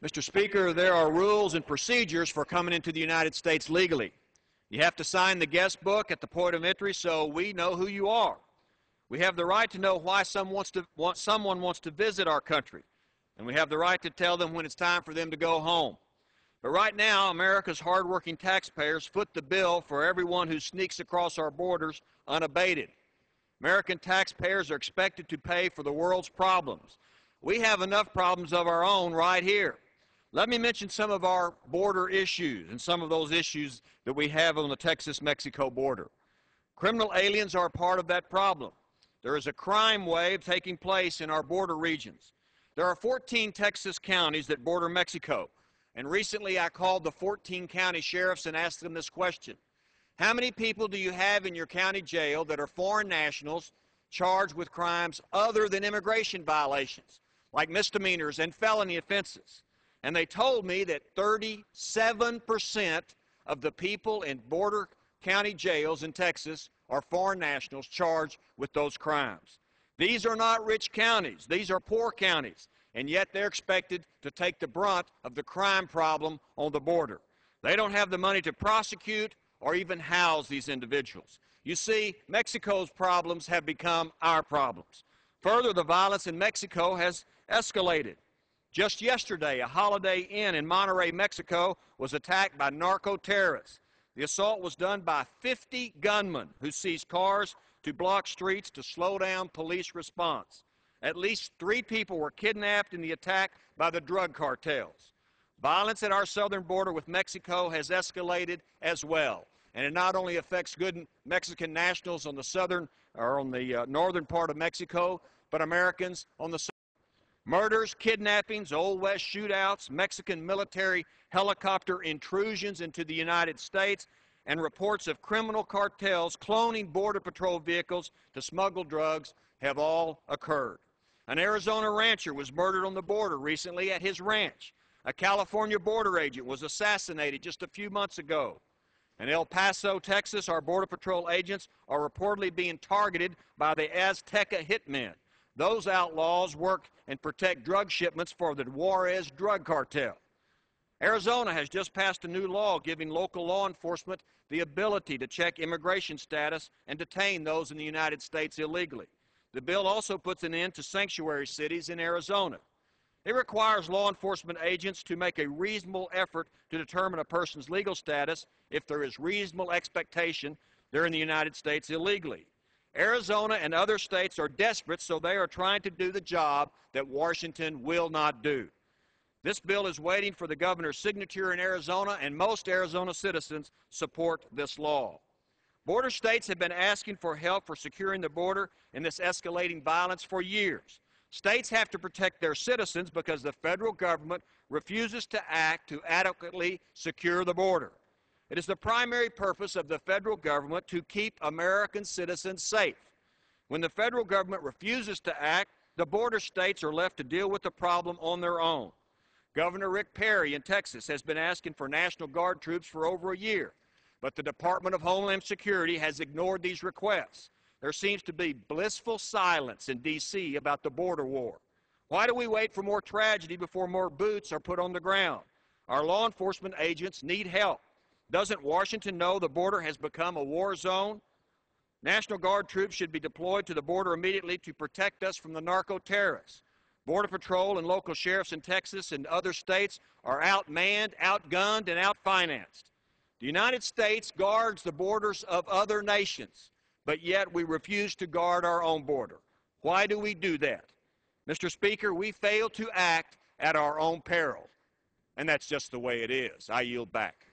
Mr. Speaker, there are rules and procedures for coming into the United States legally. You have to sign the guest book at the point of entry so we know who you are. We have the right to know why someone wants to visit our country, and we have the right to tell them when it's time for them to go home. But right now, America's hardworking taxpayers foot the bill for everyone who sneaks across our borders unabated. American taxpayers are expected to pay for the world's problems. We have enough problems of our own right here. Let me mention some of our border issues and some of those issues that we have on the Texas-Mexico border. Criminal aliens are part of that problem. There is a crime wave taking place in our border regions. There are 14 Texas counties that border Mexico, and recently I called the 14 county sheriffs and asked them this question. How many people do you have in your county jail that are foreign nationals charged with crimes other than immigration violations, like misdemeanors and felony offenses? And they told me that 37% of the people in border county jails in Texas are foreign nationals charged with those crimes. These are not rich counties. These are poor counties. And yet they're expected to take the brunt of the crime problem on the border. They don't have the money to prosecute or even house these individuals. You see, Mexico's problems have become our problems. Further, the violence in Mexico has escalated. Just yesterday, a Holiday Inn in Monterrey, Mexico, was attacked by narco-terrorists. The assault was done by 50 gunmen who seized cars to block streets to slow down police response. At least 3 people were kidnapped in the attack by the drug cartels. Violence at our southern border with Mexico has escalated as well, and it not only affects good Mexican nationals on the southern or on the northern part of Mexico, but Americans on the south. Murders, kidnappings, Old West shootouts, Mexican military helicopter intrusions into the United States, and reports of criminal cartels cloning Border Patrol vehicles to smuggle drugs have all occurred. An Arizona rancher was murdered on the border recently at his ranch. A California border agent was assassinated just a few months ago. In El Paso, Texas, our Border Patrol agents are reportedly being targeted by the Azteca hitmen. Those outlaws work and protect drug shipments for the Juarez drug cartel. Arizona has just passed a new law giving local law enforcement the ability to check immigration status and detain those in the United States illegally. The bill also puts an end to sanctuary cities in Arizona. It requires law enforcement agents to make a reasonable effort to determine a person's legal status if there is reasonable expectation they're in the United States illegally. Arizona and other states are desperate, so they are trying to do the job that Washington will not do. This bill is waiting for the governor's signature in Arizona, and most Arizona citizens support this law. Border states have been asking for help for securing the border in this escalating violence for years. States have to protect their citizens because the federal government refuses to act to adequately secure the border. It is the primary purpose of the federal government to keep American citizens safe. When the federal government refuses to act, the border states are left to deal with the problem on their own. Governor Rick Perry in Texas has been asking for National Guard troops for over a year, but the Department of Homeland Security has ignored these requests. There seems to be blissful silence in D.C. about the border war. Why do we wait for more tragedy before more boots are put on the ground? Our law enforcement agents need help. Doesn't Washington know the border has become a war zone? National Guard troops should be deployed to the border immediately to protect us from the narco-terrorists. Border Patrol and local sheriffs in Texas and other states are outmanned, outgunned, and outfinanced. The United States guards the borders of other nations, but yet we refuse to guard our own border. Why do we do that? Mr. Speaker, we fail to act at our own peril, and that's just the way it is. I yield back.